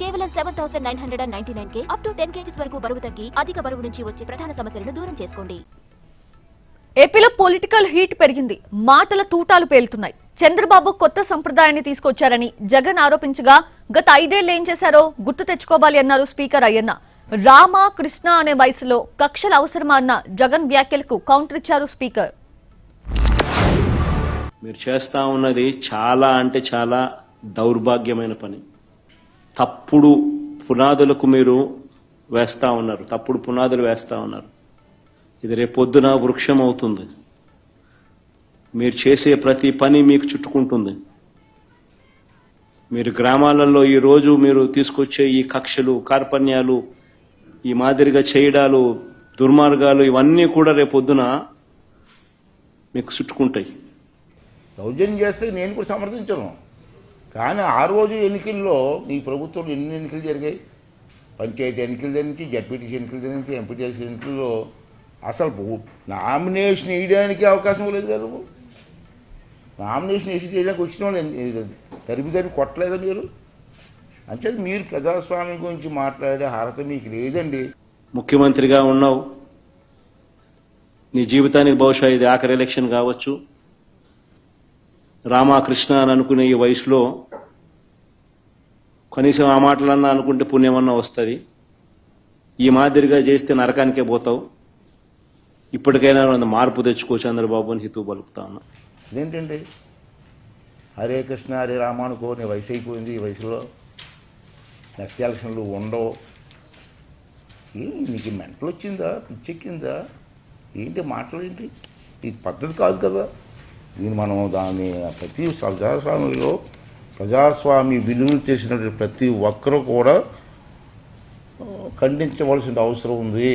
కేవలం 7,999 up to 10 kgs వరకు బరువు తగ్గి అధిక బరువు నుంచి వచ్చే ప్రధాన సమస్యలను దూరం చేసుకోండి. ఏపీలో పొలిటికల్ హీట్ పెరిగింది. మాటల తూటాలు పేలుతున్నాయి. చంద్రబాబు కొత్త సంప్రదాయాన్ని తీసుకొచ్చారని జగన్ ఆరోపించగా గత 5 ఏళ్లు ఏం చేశారో గుర్తు తెచ్చుకోవాలి అన్నారు స్పీకర్ అయ్యన్న. రామ కృష్ణ అనే వయసులో కక్షలు అవసరమా అన్న జగన్ వ్యాఖ్యలకు కౌంటర్ ఇచ్చారు స్పీకర్. మీరు చేస్తా ఉన్నది చాలా అంటే చాలా దౌర్భాగ్యమైన పని. తప్పుడు పునాదులకు మీరు వేస్తా ఉన్నారు, తప్పుడు పునాదులు వేస్తా ఉన్నారు. ఇది రేపొద్దున వృక్షం అవుతుంది. మీరు చేసే ప్రతి పని మీకు చుట్టుకుంటుంది. మీరు గ్రామాలలో ఈరోజు మీరు తీసుకొచ్చే ఈ కక్షలు, కార్పణ్యాలు, ఈ మాదిరిగా చేయడాలు, దుర్మార్గాలు ఇవన్నీ కూడా రేపొద్దున మీకు చుట్టుకుంటాయి. దౌర్జన్యం చేస్తే నేను కూడా సమర్థించను. కానీ ఆ రోజు ఎన్నికల్లో మీ ప్రభుత్వంలో ఎన్ని ఎన్నికలు జరిగాయి? పంచాయతీ ఎన్నికల దగ్గర నుంచి, జడ్పీటీసీ ఎన్నికల దగ్గర నుంచి, ఎంపీటీసీ ఎన్నికల్లో అసలు నామినేషన్ వేయడానికి అవకాశం లేదు కదా. నువ్వు నామినేషన్ వేసి చేయడానికి వచ్చిన వాళ్ళు తరిమి కొట్టలేదా మీరు? అంచేది మీరు ప్రజాస్వామ్యం గురించి మాట్లాడే అర్హత మీకు లేదండి. ముఖ్యమంత్రిగా ఉన్నావు, నీ జీవితానికి బహుశా ఇది ఆఖరి ఎలక్షన్ కావచ్చు. రామకృష్ణ అని అనుకునే ఈ వయసులో కనీసం ఆ మాటలన్నా అనుకుంటే పుణ్యమన్నా వస్తుంది. ఈ మాదిరిగా చేస్తే నరకానికే పోతావు. ఇప్పటికైనా మార్పు తెచ్చుకో చంద్రబాబు అని హితవు పలుకుతా ఉన్నా. ఇదేంటండి హరే కృష్ణ హరే రామ అనుకో, నీ వయసు అయిపోయింది. ఈ వయసులో నెక్స్ట్ ఎలక్షన్లు ఉండవు. నీకు మెంటలు వచ్చిందా, పిచ్చెక్కిందా ఏంటి? మాటలు ఏంటి? ఇది పద్ధతి కాదు కదా. దీన్ని మనం దాన్ని ప్రతి ప్రజాస్వామ్యంలో ప్రజాస్వామ్య విలువలు చేసినటువంటి ప్రతి ఒక్కరూ కూడా ఖండించవలసిన అవసరం ఉంది.